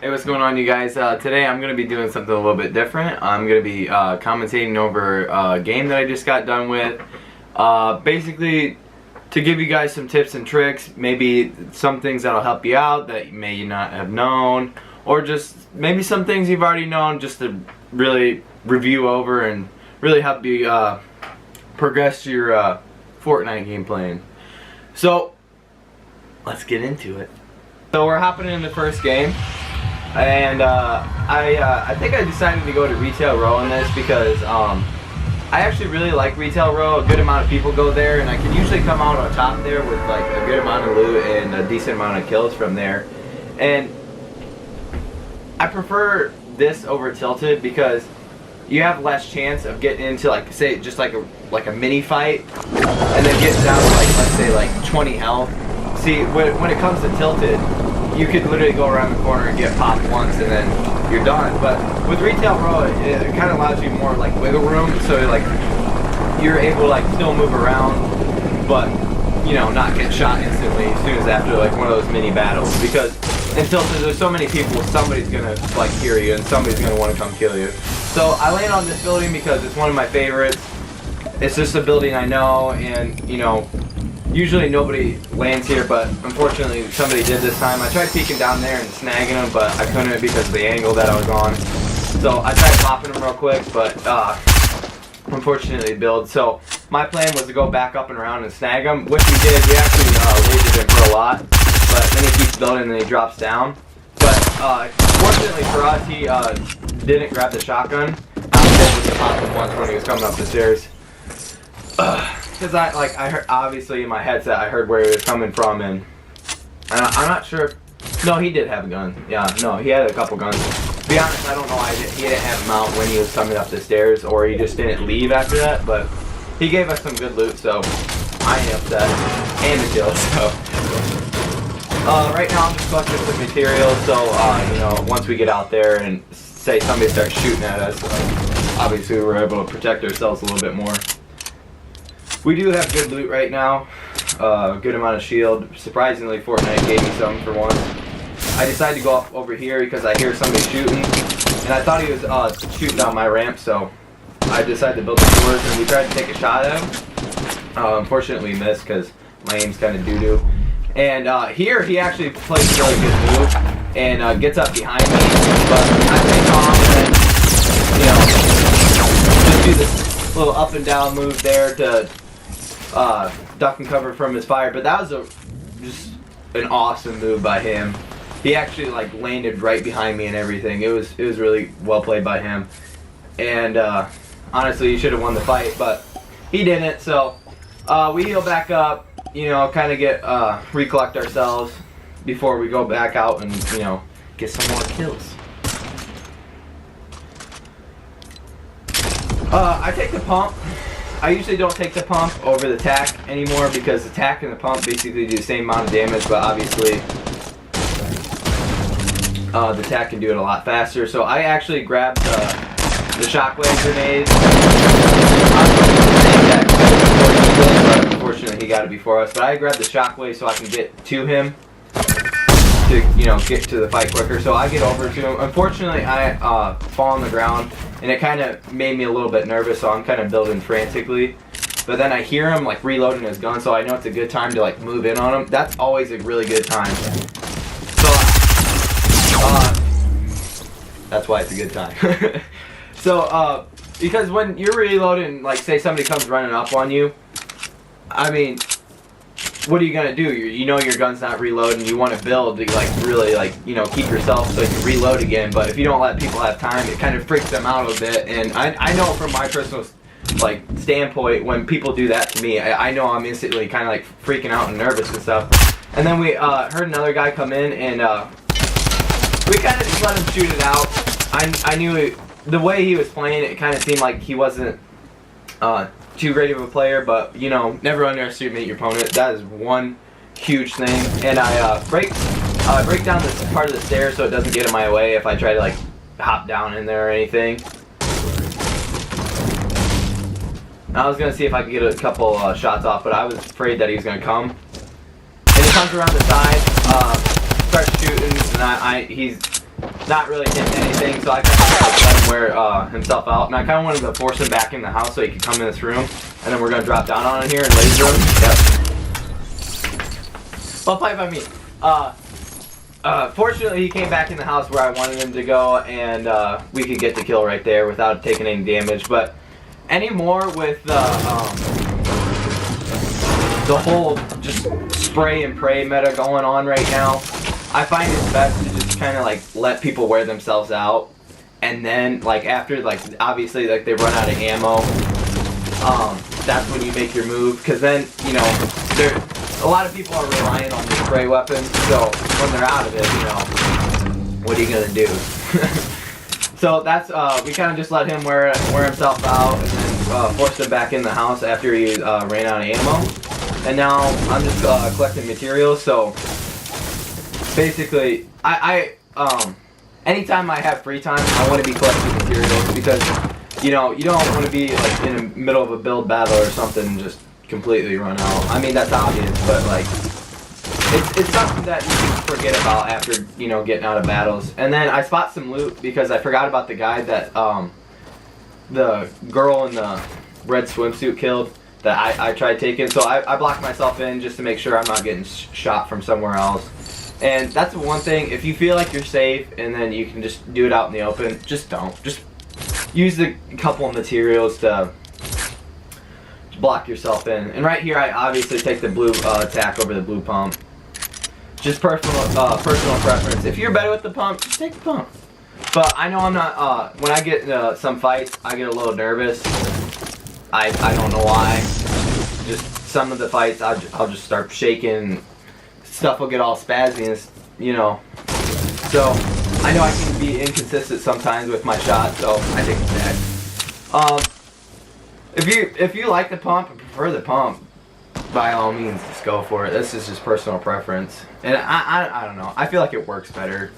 Hey, what's going on, you guys? Today I'm going to be doing something a little bit different. I'm going to be commentating over a game that I just got done with. Basically, to give you guys some tips and tricks, maybe some things that'll help you out that you may not have known, or just maybe some things you've already known, just to really review over and really help you progress your Fortnite game playing. So, let's get into it. So we're hopping in the first game. And I think I decided to go to Retail Row in this because I actually really like Retail Row. A good amount of people go there, and I can usually come out on top there with like a good amount of loot and a decent amount of kills from there. And I prefer this over Tilted because you have less chance of getting into, like, say, just like a mini fight and then getting down to, like, let's say like 20 health. See, when it comes to Tilted, you could literally go around the corner and get popped once and then you're done. But with Retail Row, it kind of allows you more like wiggle room, so like you're able to like still move around, but you know, not get shot instantly as soon as after like one of those mini battles. Because until there's so many people, somebody's gonna like hear you and somebody's gonna want to come kill you. So I land on this building because it's one of my favorites. It's just a building I know, and you know, usually nobody lands here, but unfortunately somebody did this time. I tried peeking down there and snagging them, but I couldn't because of the angle that I was on. So I tried popping them real quick, but unfortunately it built. So my plan was to go back up and around and snag them, which we did. We actually waited him for a lot, but then he keeps building and then he drops down. But fortunately for us, he didn't grab the shotgun. I was able to pop him once when he was coming up the stairs. Because I heard, obviously in my headset I heard where he was coming from, and I'm not sure. No, he did have a gun. Yeah, no, he had a couple guns. To be honest, I don't know. He didn't have them out when he was coming up the stairs, or he just didn't leave after that. But he gave us some good loot, so I ain't upset. And the kill. So right now I'm just collecting some materials. So you know, once we get out there and say somebody starts shooting at us, obviously we're able to protect ourselves a little bit more. We do have good loot right now, good amount of shield. Surprisingly, Fortnite gave me some for once. I decided to go up over here because I hear somebody shooting, and I thought he was shooting down my ramp, so I decided to build the doors, and we tried to take a shot at him. Unfortunately, we missed because my aim's kind of doo-doo. And here, he actually plays a really good move and gets up behind me, but I take off and then, you know, just do this little up and down move there to duck and cover from his fire. But that was just an awesome move by him. He actually like landed right behind me and everything. It was really well played by him. And honestly, he should have won the fight, but he didn't. So we heal back up, you know, kind of get recollect ourselves before we go back out and, you know, get some more kills. I take the pump. I usually don't take the pump over the tac anymore because the tac and the pump basically do the same amount of damage, but obviously the tac can do it a lot faster. So I actually grabbed the shockwave grenade. I was going to take that before he did, but unfortunately he got it before us. But I grabbed the shockwave so I can get to him to, you know, get to the fight quicker. So I get over to him. Unfortunately, I fall on the ground, and it kind of made me a little bit nervous, so I'm kind of building frantically. But then I hear him like reloading his gun, so I know it's a good time to like move in on him. That's always a really good time. So that's why it's a good time. So because when you're reloading, like say somebody comes running up on you, I mean, what are you gonna do? You know your gun's not reloading. You want to build to like really like, you know, keep yourself so you can reload again. But if you don't let people have time, it kind of freaks them out a bit. And I know from my personal like standpoint, when people do that to me, I know I'm instantly kind of like freaking out and nervous and stuff. And then we heard another guy come in, and we kind of just let him shoot it out. I knew the way he was playing, it kind of seemed like he wasn't too great of a player, but you know, never underestimate your opponent. That is one huge thing. And I break down this part of the stairs so it doesn't get in my way if I try to like hop down in there or anything. I was gonna see if I could get a couple shots off, but I was afraid that he was gonna come. And he comes around the side, starts shooting, and not really hitting anything, so I kind of let him wear himself out. And I kind of wanted to force him back in the house so he could come in this room. And then we're going to drop down on him here and laser him. Yep. Well, play by me. Fortunately, he came back in the house where I wanted him to go, and we could get the kill right there without taking any damage. But anymore with the whole just spray and pray meta going on right now, I find it's best to just kind of like let people wear themselves out, and then like after like obviously like they run out of ammo, that's when you make your move, because then you know a lot of people are relying on the spray weapons, so when they're out of it, you know, what are you gonna do? So that's we kind of just let him wear himself out, and then forced him back in the house after he ran out of ammo. And now I'm just collecting materials. So basically, anytime I have free time, I want to be collecting materials, because you know you don't want to be like in the middle of a build battle or something and just completely run out. I mean, that's obvious, but like it's something that you can forget about after, you know, getting out of battles. And then I spot some loot because I forgot about the guy that the girl in the red swimsuit killed, that I tried taking. So I blocked myself in just to make sure I'm not getting shot from somewhere else. And that's the one thing, if you feel like you're safe and then you can just do it out in the open, just don't. Just use the couple of materials to block yourself in. And right here I obviously take the blue attack over the blue pump. Just personal preference. If you're better with the pump, just take the pump. But I know I'm not, when I get into some fights, I get a little nervous. I don't know why. Just some of the fights, I'll just start shaking. Stuff will get all spazzy, and you know. So I know I can be inconsistent sometimes with my shot, so I take the attack. If you like the pump and prefer the pump, by all means, just go for it. This is just personal preference, and I don't know. I feel like it works better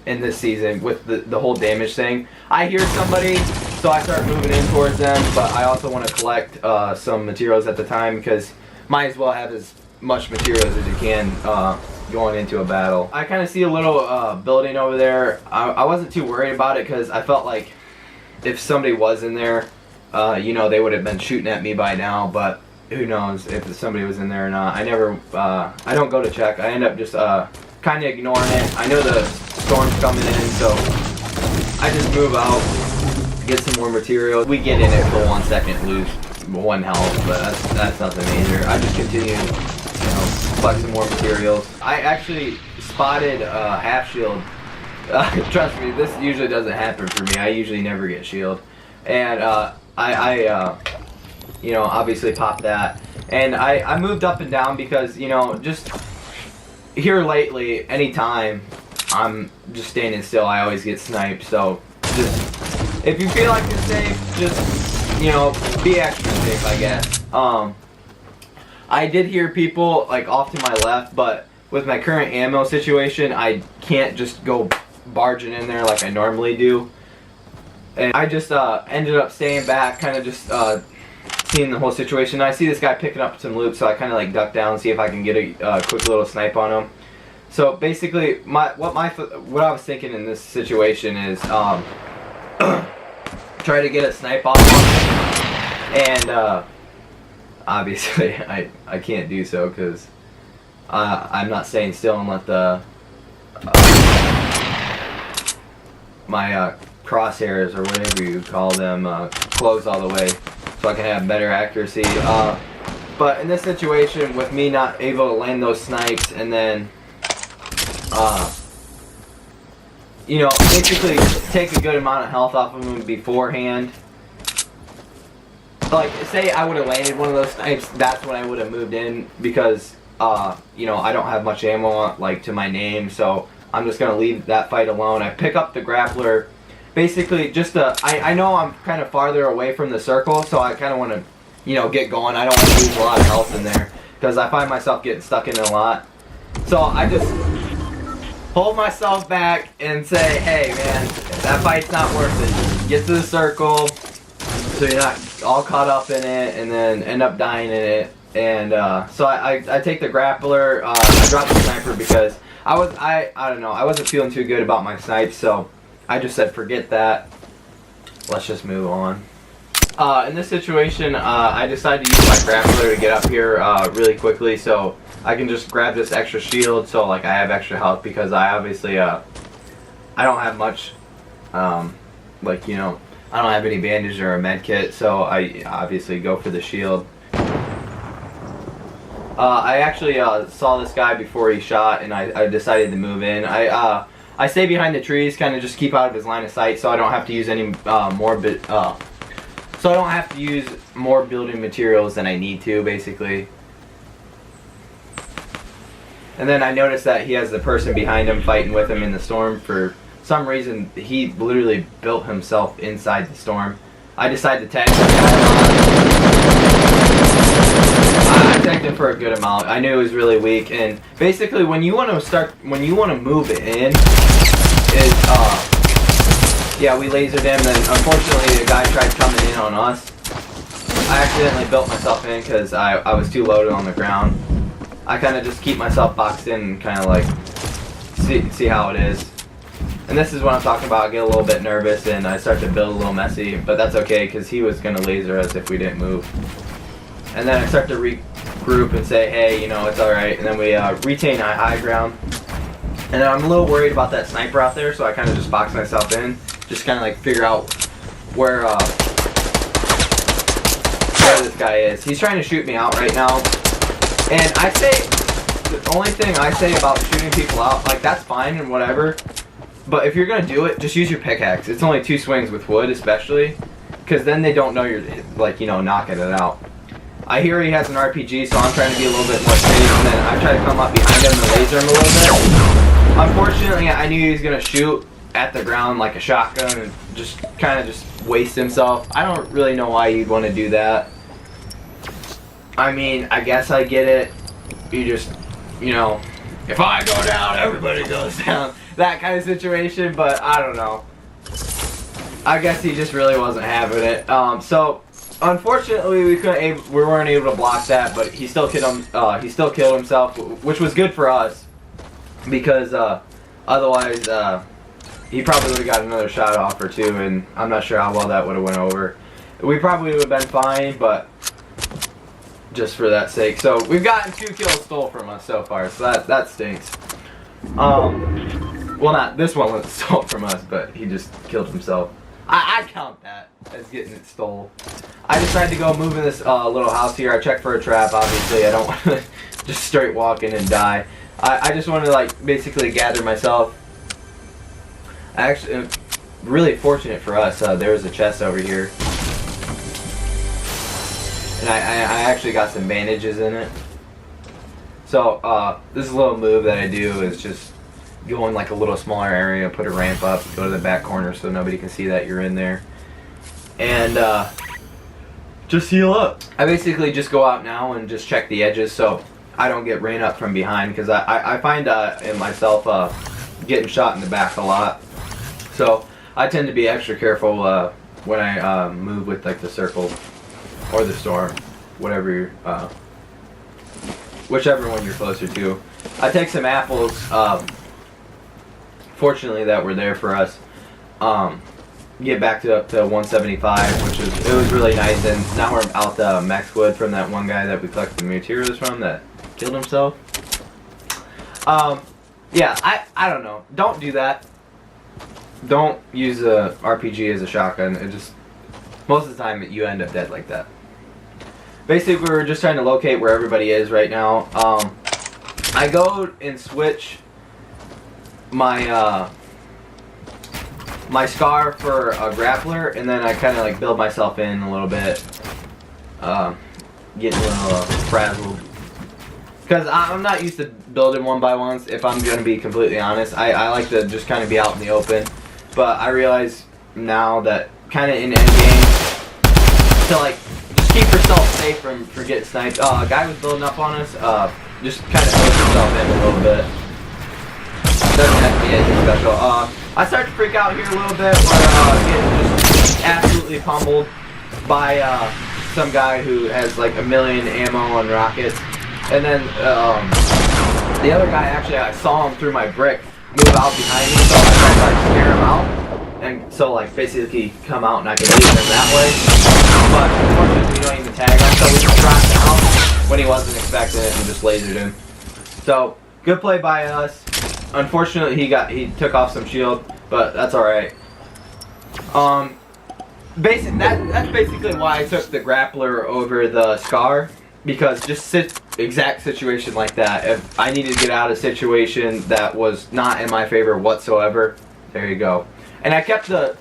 in this season with the whole damage thing. I hear somebody, so I start moving in towards them, but I also want to collect some materials at the time, because might as well have as much materials as you can going into a battle. I kind of see a little building over there. I wasn't too worried about it, because I felt like if somebody was in there, you know, they would have been shooting at me by now, but who knows if somebody was in there or not. I never, I don't go to check. I end up just kind of ignoring it. I know the storm's coming in, so I just move out, get some more material. We get in it for 1 second, lose 1 health, but that's nothing major. I just continue, you know, collect some more materials. I actually spotted half shield. Trust me, this usually doesn't happen for me. I usually never get shield, and I you know, obviously pop that. And I moved up and down because, you know, just here lately, anytime I'm just standing still, I always get sniped. So just, if you feel like you're safe, just, you know, be extra safe, I guess. I did hear people like off to my left, but with my current ammo situation, I can't just go barging in there like I normally do. And I just ended up staying back, kind of just seeing the whole situation. I see this guy picking up some loot, so I kind of like duck down, see if I can get a quick little snipe on him. So basically, what I was thinking in this situation is try to get a snipe off him, and obviously I can't do so because I'm not staying still and let the my crosshairs, or whatever you call them, close all the way, so I can have better accuracy. But in this situation, with me not able to land those snipes, and then you know, basically take a good amount of health off of them beforehand. Like, say I would have landed one of those snipes, that's when I would have moved in, because you know, I don't have much ammo like to my name, so I'm just gonna leave that fight alone. I pick up the grappler, basically just I know I'm kind of farther away from the circle, so I kind of want to, you know, get going. I don't want to lose a lot of health in there, because I find myself getting stuck in it a lot. So I just hold myself back and say, hey man, that fight's not worth it. Just get to the circle so you're not all caught up in it and then end up dying in it. And so I take the grappler, I drop the sniper because I don't know. I wasn't feeling too good about my snipes, so I just said forget that. Let's just move on. In this situation, I decided to use my grappler to get up here really quickly, so I can just grab this extra shield, so like I have extra health, because I obviously I don't have much, like, you know, I don't have any bandage or a med kit, so I obviously go for the shield. I actually saw this guy before he shot, and I decided to move in. I stay behind the trees, kind of just keep out of his line of sight, so I don't have to use any so I don't have to use more building materials than I need to, basically. And then I noticed that he has the person behind him fighting with him in the storm. For some reason, he literally built himself inside the storm. I decided to tag him. I tagged him for a good amount. I knew he was really weak, and basically, when you want to move it in, yeah, we lasered him, and unfortunately the guy tried coming in on us. I accidentally built myself in because I was too loaded on the ground. I kind of just keep myself boxed in and kind of like see how it is. And this is what I'm talking about. I get a little bit nervous and I start to build a little messy, but that's okay because he was going to laser us if we didn't move. And then I start to regroup and say, hey, you know, it's alright. And then we retain high ground. And then I'm a little worried about that sniper out there, so I kind of just box myself in. Just kind of like figure out where this guy is. He's trying to shoot me out right now. And I say, the only thing I say about shooting people out, like that's fine and whatever. But if you're going to do it, just use your pickaxe. It's only 2 swings with wood especially. Because then they don't know you're, like, you know, knocking it out. I hear he has an RPG, so I'm trying to be a little bit more safe. And then I try to come up behind him and laser him a little bit. Unfortunately, I knew he was going to shoot at the ground like a shotgun and just kind of just waste himself. I don't really know why you'd want to do that. I mean, I guess I get it. You just, you know, if I go down, everybody goes down. That kind of situation, but I don't know. I guess he just really wasn't having it. So unfortunately, we weren't able to block that, but he still killed himself, which was good for us because otherwise he probably would have got another shot off or two, and I'm not sure how well that would have went over. We probably would have been fine, but just for that sake. So we've gotten 2 kills stole from us so far, so that stinks. Well, not this one was stole from us, but he just killed himself. I count that as getting it stole. I decided to go move in this little house here. I checked for a trap, obviously. I don't want to just straight walk in and die. I just wanted to, like, basically gather myself. Actually, really fortunate for us, there was a chest over here. And I actually got some bandages in it. So, this little move that I do is just go in like a little smaller area, put a ramp up, go to the back corner so nobody can see that you're in there. And, just heal up. I basically just go out now and just check the edges so I don't get ran up from behind, because I find in myself getting shot in the back a lot. So I tend to be extra careful when I move with like the circle or the storm, whatever whichever one you're closer to. I take some apples, fortunately that were there for us. Get back up to 175, which was really nice, and now we're out the max wood from that one guy that we collected the materials from that killed himself. Yeah, I don't know. Don't do that. Don't use a RPG as a shotgun. It just, most of the time you end up dead like that. Basically, we're just trying to locate where everybody is right now. I go and switch my my scar for a grappler, and then I kind of like build myself in a little bit, getting a little frazzled. Because I'm not used to building one by ones, if I'm going to be completely honest. I like to just kind of be out in the open. But I realize now that kind of in endgame, to like, just keep yourself safe from getting sniped. A guy was building up on us, just kind of push yourself in a little bit. Doesn't have to be anything special. I start to freak out here a little bit where getting just absolutely pummeled by some guy who has like 1 million ammo on rockets. And then The other guy, actually, I saw him through my brick move out behind me, so I tried to like scare him out, and so like basically come out and I could laser him that way. But unfortunately, we don't even tag him, so we just dropped down when he wasn't expecting it and just lasered him. So good play by us. Unfortunately, he took off some shield, but that's all right. That's basically why I took the grappler over the Scar, because just exact situation like that, if I needed to get out of a situation that was not in my favor whatsoever, there you go. And I kept the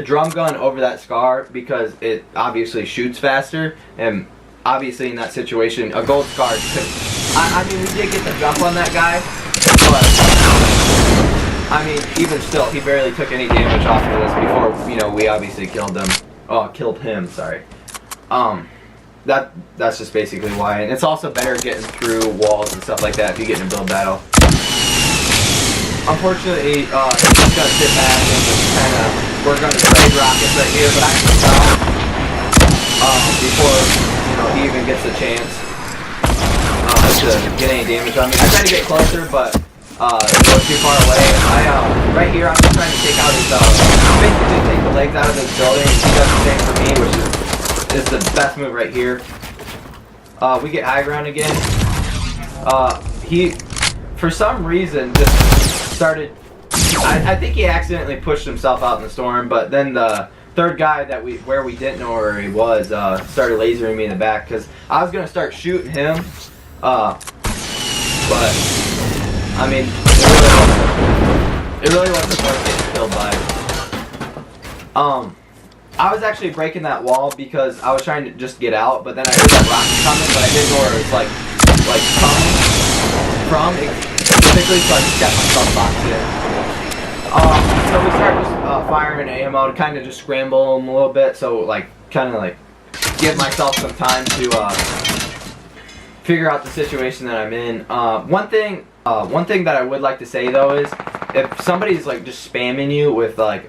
drum gun over that Scar because it obviously shoots faster, and obviously in that situation a gold Scar could, I mean, we did get the jump on that guy, but I mean, even still, he barely took any damage off of us before, you know, we obviously killed him. Oh, killed him, sorry. That's just basically why. And it's also better getting through walls and stuff like that if you get in a build battle. Unfortunately, he's just gonna sit back and just kind of, we're gonna trade rockets right here, but I can stop before, you know, he even gets a chance to get any damage on me. I tried to get closer, but it was too far away. Right here, I'm just trying to take out his, basically take the legs out of his building, and he does the same for me, which is the best move right here. We get high ground again. He, for some reason, just started, I think he accidentally pushed himself out in the storm, but then the third guy where we didn't know where he was, started lasering me in the back, because I was going to start shooting him, but I mean, it really wasn't worth getting killed by. I was actually breaking that wall because I was trying to just get out, but then I heard that rocket coming, but I didn't know where it was like coming from specifically, so I just got myself boxed in. So we started just firing ammo to kind of just scramble them a little bit, so like kind of like give myself some time to figure out the situation that I'm in. One thing that I would like to say though is, if somebody's like just spamming you with like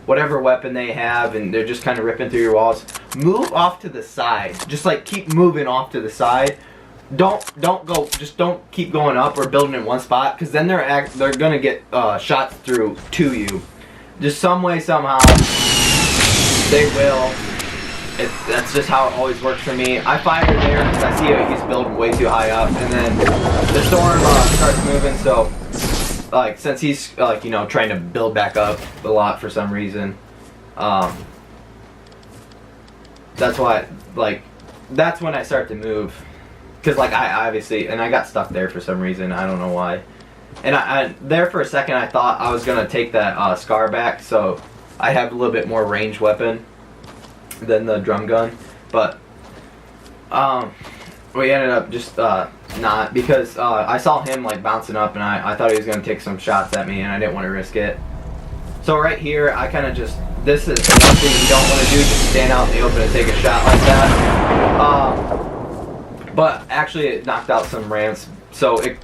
whatever weapon they have and they're just kind of ripping through your walls, move off to the side. Just like keep moving off to the side. Don't keep going up or building in one spot, because then they're gonna get shots through to you. Just some way, somehow, they will. That's just how it always works for me. I fire there because I see he's building way too high up, and then the storm starts moving. So, like, since he's like, you know, trying to build back up a lot for some reason, that's why, like, that's when I start to move. Because like I obviously, and I got stuck there for some reason, I don't know why. And I there for a second I thought I was gonna take that Scar back, so I have a little bit more range weapon than the drum gun, but we ended up just not, because I saw him like bouncing up, and I thought he was gonna take some shots at me, and I didn't want to risk it. So right here, I kind of just, this is one thing you don't want to do, just stand out in the open and take a shot like that. But actually it knocked out some ramps, so it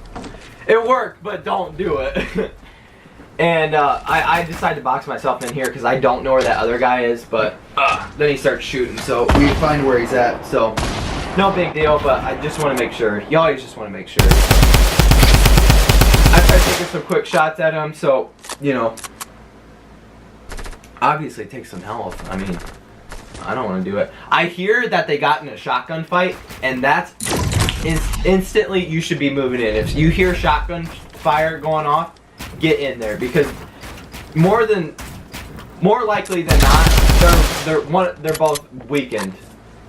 worked, but don't do it. And I decided to box myself in here because I don't know where that other guy is, but then he starts shooting, so we find where he's at, so no big deal, but I just want to make sure. You always just want to make sure. I tried taking some quick shots at him, so, you know, obviously take some health. I mean, I don't want to do it. I hear that they got in a shotgun fight, and that's instantly you should be moving in. If you hear shotgun fire going off, get in there, because more likely than not, they're both weakened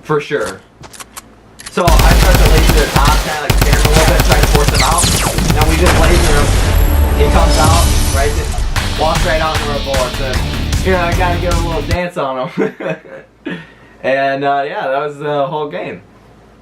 for sure. So I start to laser their top, kind of like scare him a little bit, try to force him out. Now we just laser him. He comes out, right, just walks right out into our bullets, and you know, I gotta give him a little dance on him. And yeah, that was the whole game.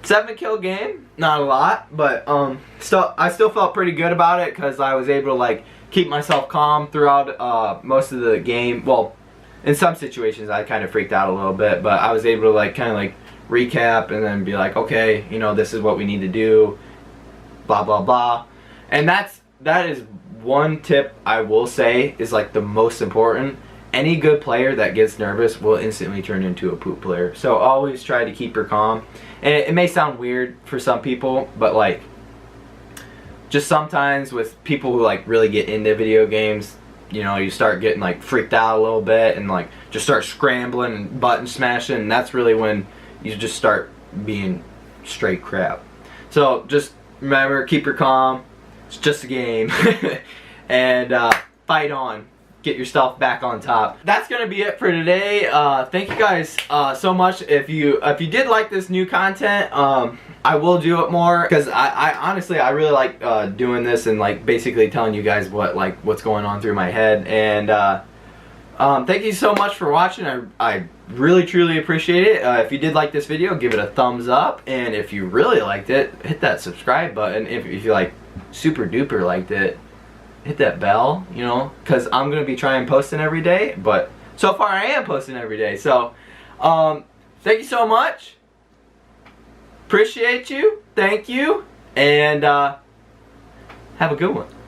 7-kill game, not a lot, but I still felt pretty good about it, because I was able to like keep myself calm throughout most of the game. Well, in some situations I kind of freaked out a little bit, but I was able to like kind of like recap and then be like, okay, you know, this is what we need to do, blah blah blah. And that is one tip I will say is like the most important, any good player that gets nervous will instantly turn into a poop player. So always try to keep her calm. And it may sound weird for some people, but like, just sometimes with people who like really get into video games, you know, you start getting like freaked out a little bit and like just start scrambling and button smashing, and that's really when you just start being straight crap. So just remember, keep her calm. It's just a game. And fight on. Get yourself back on top. That's gonna be it for today. Thank you guys so much. If you did like this new content, I will do it more, because I honestly I really like doing this and like basically telling you guys what's going on through my head. And thank you so much for watching. I really truly appreciate it. If you did like this video, give it a thumbs up, and if you really liked it, hit that subscribe button. If you like super duper liked it, hit that bell, you know, because I'm going to be trying posting every day, but so far I am posting every day. So, thank you so much. Appreciate you. Thank you. And, have a good one.